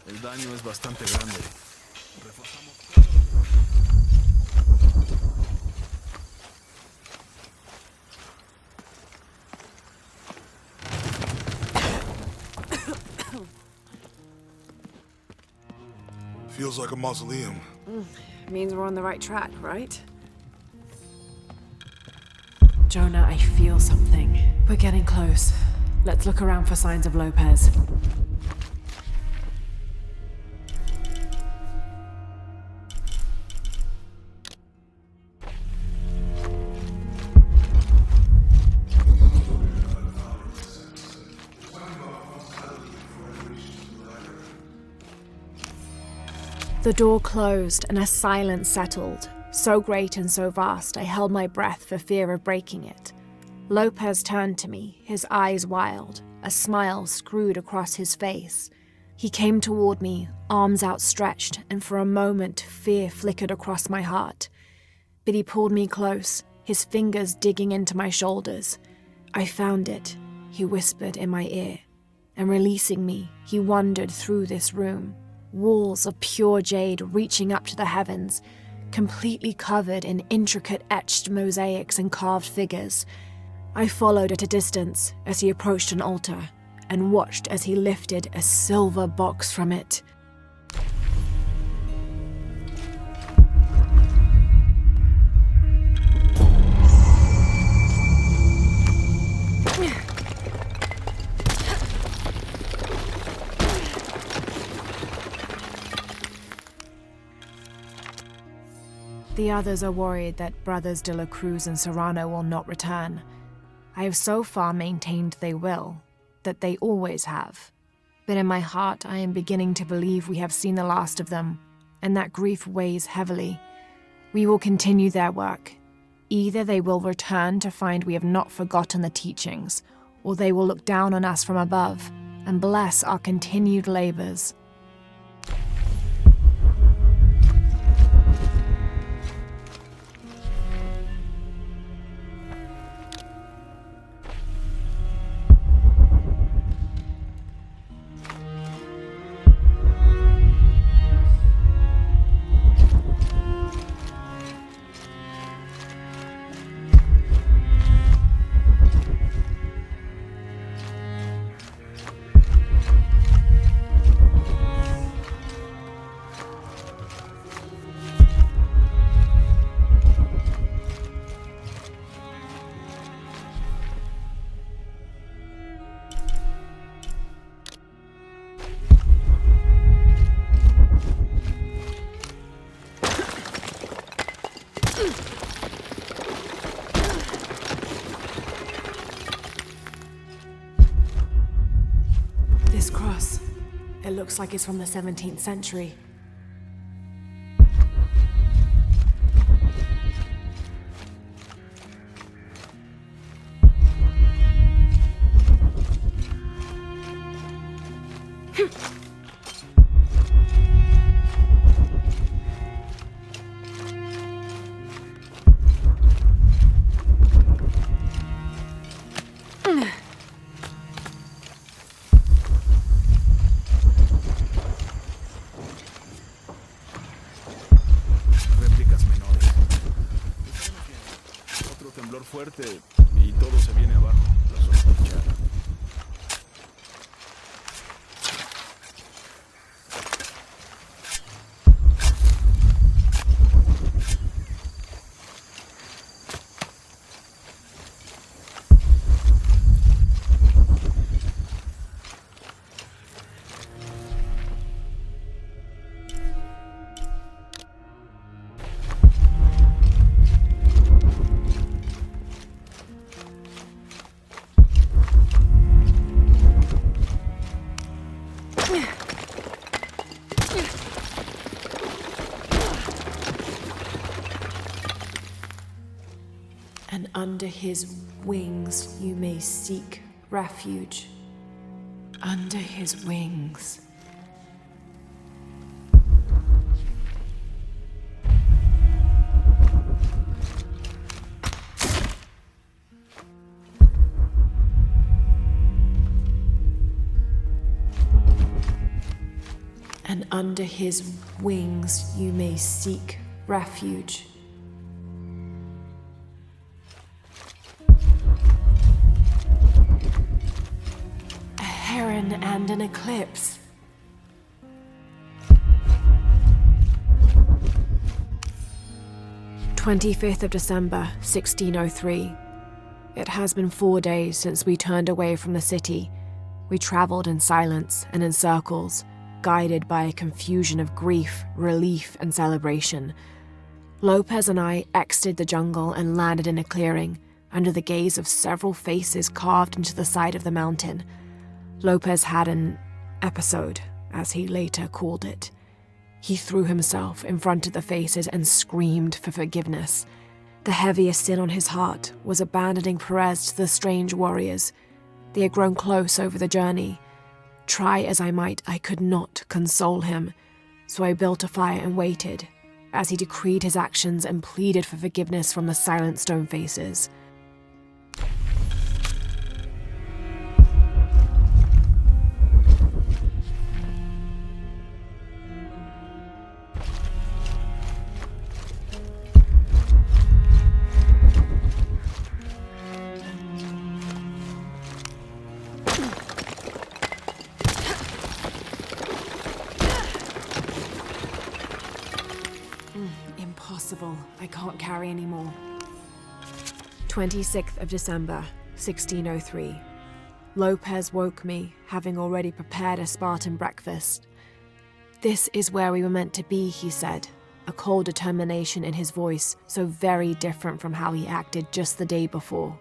El daño es bastante grande. Reforzamos. Feels like a mausoleum. Means we're on the right track, right? Jonah, I feel something. We're getting close. Let's look around for signs of Lopez. The door closed and a silence settled, so great and so vast I held my breath for fear of breaking it. Lopez turned to me, his eyes wild, a smile screwed across his face. He came toward me, arms outstretched, and for a moment fear flickered across my heart. But he pulled me close, his fingers digging into my shoulders. I found it, he whispered in my ear, and releasing me, he wandered through this room. Walls of pure jade reaching up to the heavens, completely covered in intricate etched mosaics and carved figures. I followed at a distance as he approached an altar, and watched as he lifted a silver box from it. The others are worried that Brothers de la Cruz and Serrano will not return. I have so far maintained they will, that they always have. But in my heart I am beginning to believe we have seen the last of them, and that grief weighs heavily. We will continue their work. Either they will return to find we have not forgotten the teachings, or they will look down on us from above and bless our continued labors. This cross, it looks like it's from the 17th century. Fuerte y todo se viene abajo. Lo sospechaba. And under his wings you may seek refuge. Under his wings. And under his wings you may seek refuge. A heron and an eclipse. "25th of December, 1603. It has been 4 days since we turned away from the city. We traveled in silence and in circles, guided by a confusion of grief, relief, and celebration. Lopez and I exited the jungle and landed in a clearing, under the gaze of several faces carved into the side of the mountain. Lopez had an episode, as he later called it. He threw himself in front of the faces and screamed for forgiveness. The heaviest sin on his heart was abandoning Perez to the strange warriors. They had grown close over the journey. Try as I might, I could not console him, so I built a fire and waited, as he decreed his actions and pleaded for forgiveness from the silent stone faces. Impossible. I can't carry anymore. 26th of December, 1603. Lopez woke me, having already prepared a Spartan breakfast. "This is where we were meant to be," he said, a cold determination in his voice, so very different from how he acted just the day before.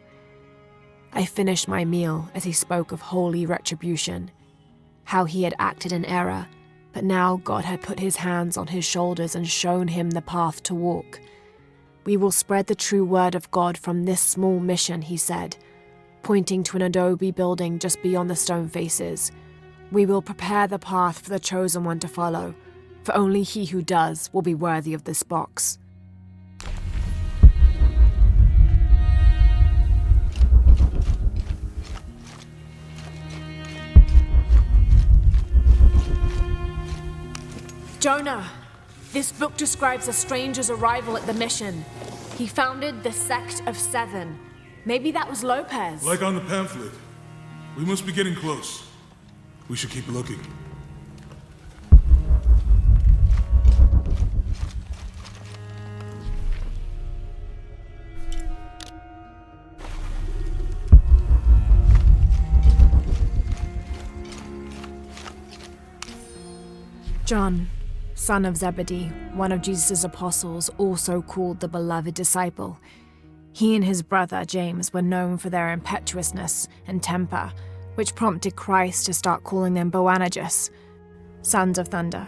I finished my meal as he spoke of holy retribution, how he had acted in error, but now God had put his hands on his shoulders and shown him the path to walk. "We will spread the true word of God from this small mission," he said, pointing to an adobe building just beyond the stone faces. "We will prepare the path for the chosen one to follow, for only he who does will be worthy of this box." Jonah! This book describes a stranger's arrival at the mission. He founded the Sect of Seven. Maybe that was Lopez. Like on the pamphlet. We must be getting close. We should keep looking. John, son of Zebedee, one of Jesus' apostles, also called the beloved disciple. He and his brother James were known for their impetuousness and temper, which prompted Christ to start calling them Boanerges, sons of thunder.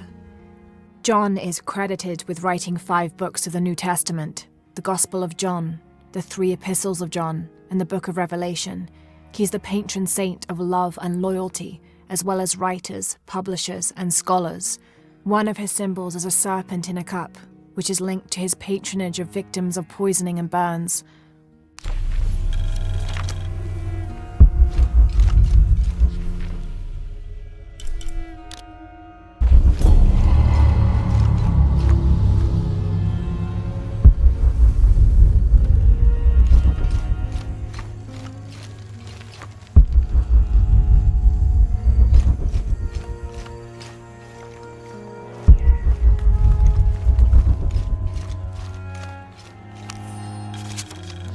John is credited with writing 5 books of the New Testament, the Gospel of John, the 3 epistles of John, and the Book of Revelation. He's the patron saint of love and loyalty, as well as writers, publishers, and scholars. One of his symbols is a serpent in a cup, which is linked to his patronage of victims of poisoning and burns.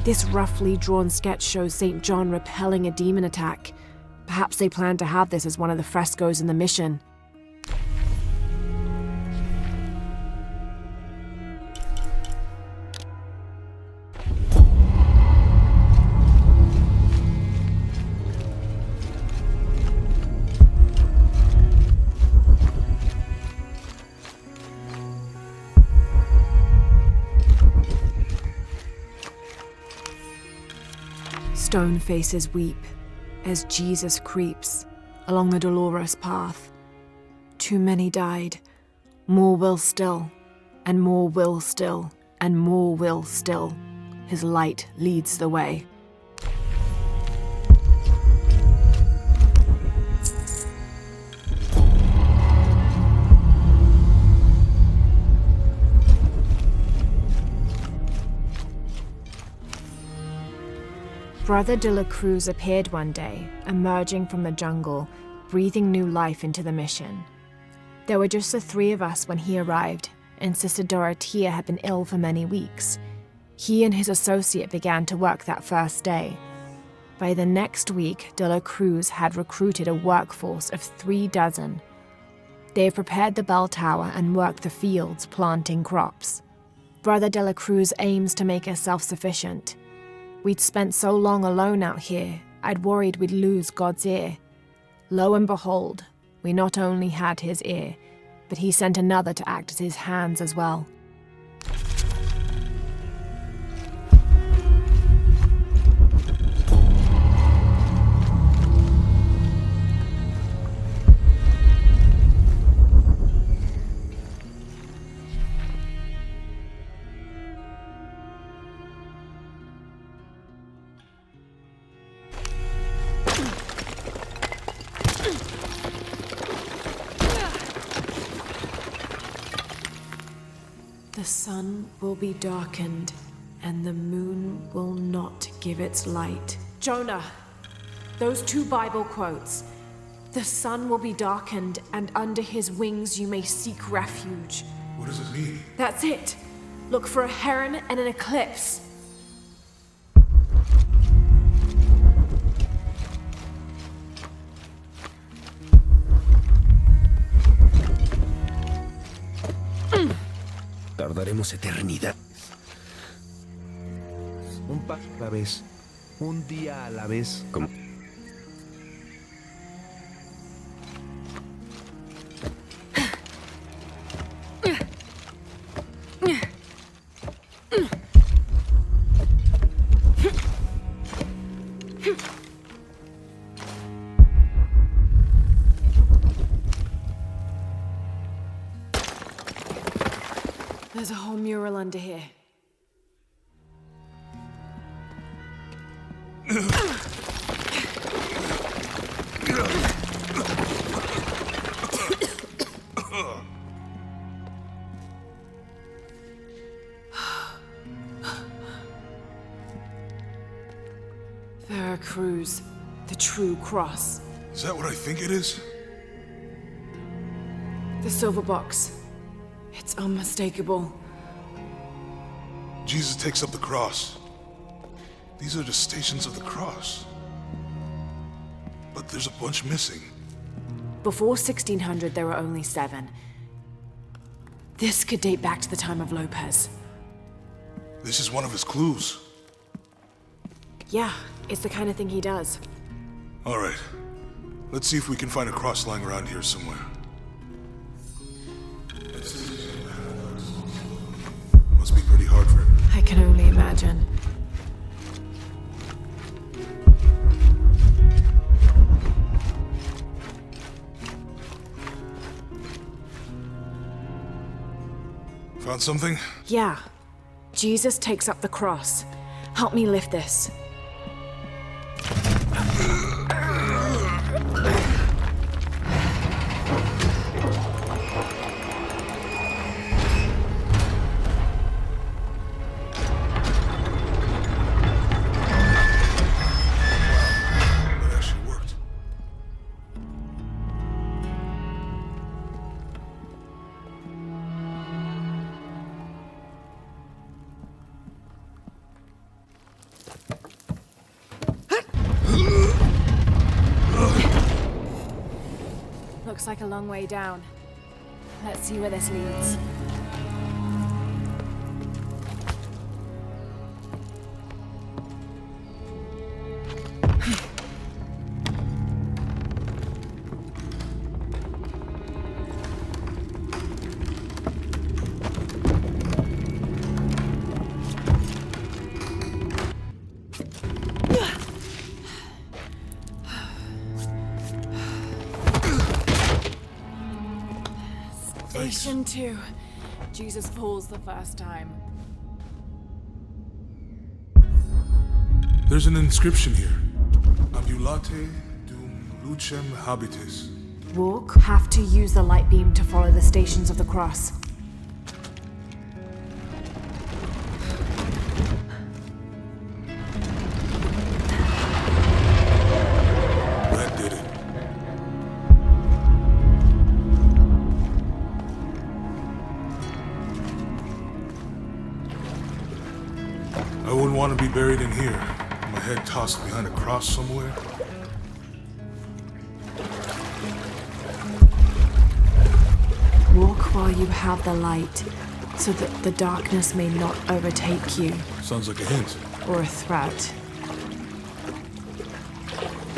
This roughly drawn sketch shows St. John repelling a demon attack. Perhaps they plan to have this as one of the frescoes in the mission. Stone faces weep as Jesus creeps along the dolorous path. Too many died, more will still, and more will still, and more will still. His light leads the way. Brother de la Cruz appeared one day, emerging from the jungle, breathing new life into the mission. There were just the three of us when he arrived, and Sister Dorothea had been ill for many weeks. He and his associate began to work that first day. By the next week, de la Cruz had recruited a workforce of 36. They have prepared the bell tower and worked the fields, planting crops. Brother de la Cruz aims to make us self-sufficient. We'd spent so long alone out here, I'd worried we'd lose God's ear. Lo and behold, we not only had his ear, but he sent another to act as his hands as well. The sun will be darkened, and the moon will not give its light. Jonah, those 2 Bible quotes. The sun will be darkened, and under his wings you may seek refuge. What does it mean? That's it. Look for a heron and an eclipse. Tardaremos eternidad. Un paso a la vez. Un día a la vez. ¿Cómo? There's a whole mural under here. Veracruz, the true cross. Is that what I think it is? The silver box. It's unmistakable. Jesus takes up the cross. These are the stations of the cross. But there's a bunch missing. Before 1600, there were only 7. This could date back to the time of Lopez. This is one of his clues. Yeah, it's the kind of thing he does. All right. Let's see if we can find a cross lying around here somewhere. Must be pretty hard for him. I can only imagine. Found something? Yeah. Jesus takes up the cross. Help me lift this. Looks like a long way down. Let's see where this leads. Thanks. Station 2. Jesus falls the first time. There's an inscription here. Ambulate dum lucem habitis. Walk. Have to use the light beam to follow the Stations of the Cross. That did it. I wouldn't want to be buried in here. My head tossed behind a cross somewhere. Walk while you have the light, so that the darkness may not overtake you, Sounds like a hint. or a threat.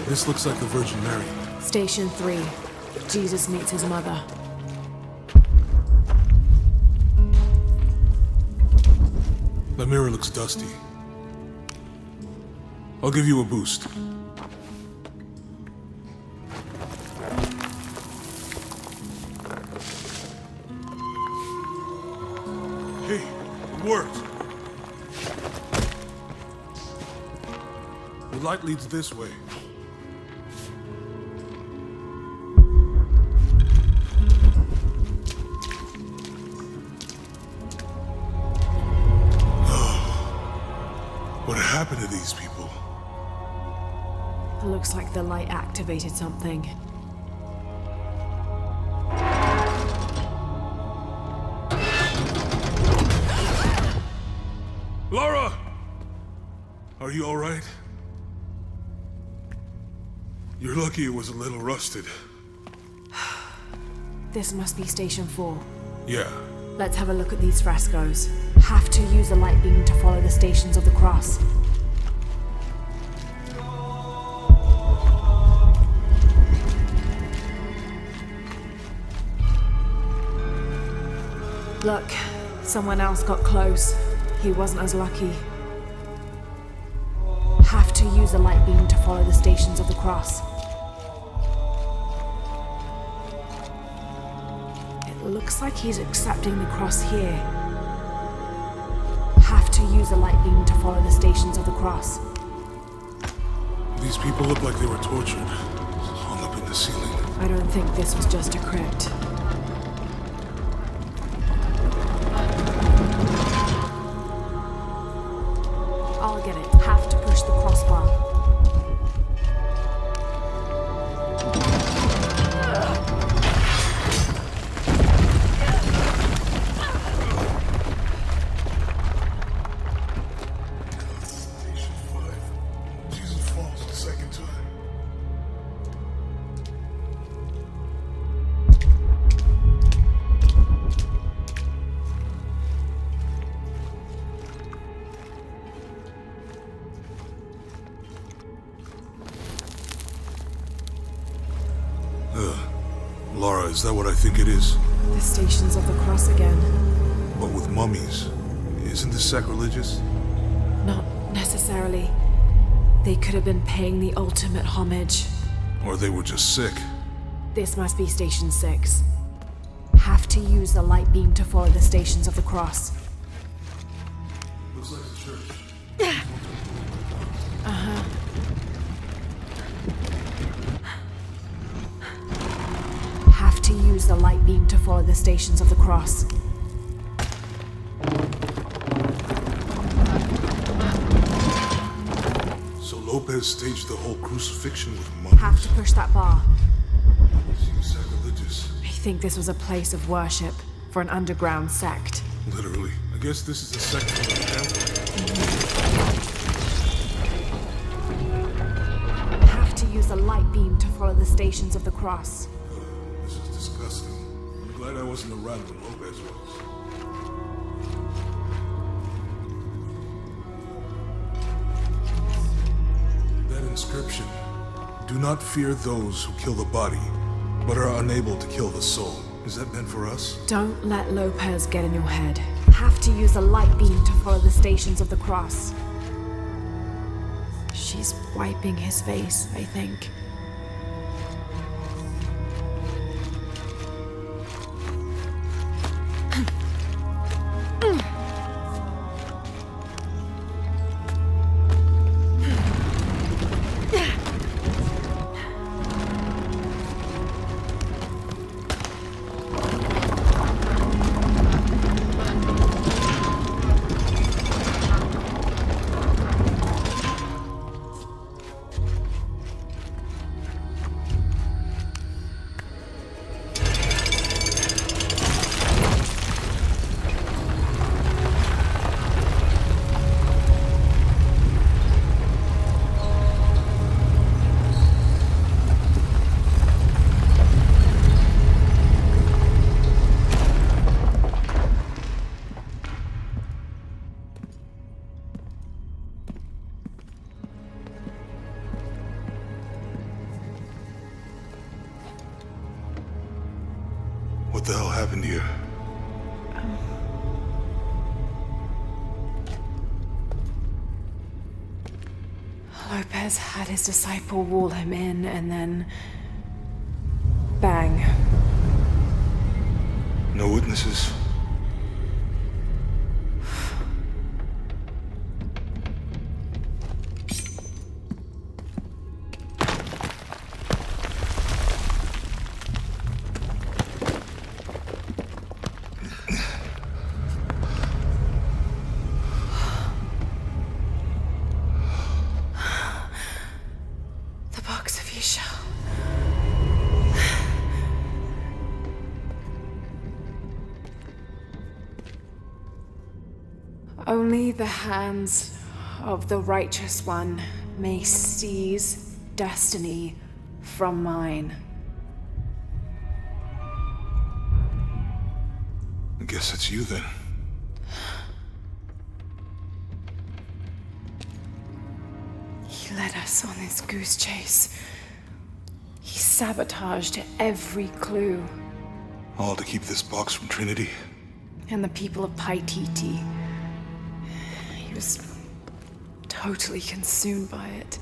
This looks like the Virgin Mary. Station 3. Jesus meets his mother. The mirror looks dusty. I'll give you a boost. Hey, it worked. The light leads this way. What happened to these people? It looks like the light activated something. Lara! Are you all right? You're lucky it was a little rusted. This must be Station 4. Yeah. Let's have a look at these frescoes. Have to use the light beam to follow the Stations of the Cross. Look, someone else got close. He wasn't as lucky. Have to use the light beam to follow the Stations of the Cross. It looks like he's accepting the cross here. Have to use the light beam to follow the Stations of the Cross. These people look like they were tortured. Hung up in the ceiling. I don't think this was just a crypt. I'll get it. Have to push the crossbar. Station 5. Jesus falls the second time. Lara, is that what I think it is? The Stations of the Cross again. But with mummies. Isn't this sacrilegious? Not necessarily. They could have been paying the ultimate homage. Or they were just sick? This must be Station 6. Have to use the light beam to follow the Stations of the Cross. Looks like a church. Have to use the light beam to follow the Stations of the Cross. So Lopez staged the whole crucifixion with mummies? Have to push that bar. Seems sacrilegious. I think this was a place of worship for an underground sect. Literally. I guess this is a sect from the temple. Have to use the light beam to follow the Stations of the Cross. This is disgusting. I'm glad I wasn't around when Lopez was. That inscription. Do not fear those who kill the body, but are unable to kill the soul. Is that meant for us? Don't let Lopez get in your head. Have to use the light beam to follow the Stations of the Cross. She's wiping his face, I think. What the hell happened here? Lopez had his disciple wall him in, and then... bang. No witnesses? The box of Isha. Only the hands of the righteous one may seize destiny from mine. I guess it's you then. He led us on this goose chase. He sabotaged every clue. All to keep this box from Trinity? And the people of Paititi. He was totally consumed by it.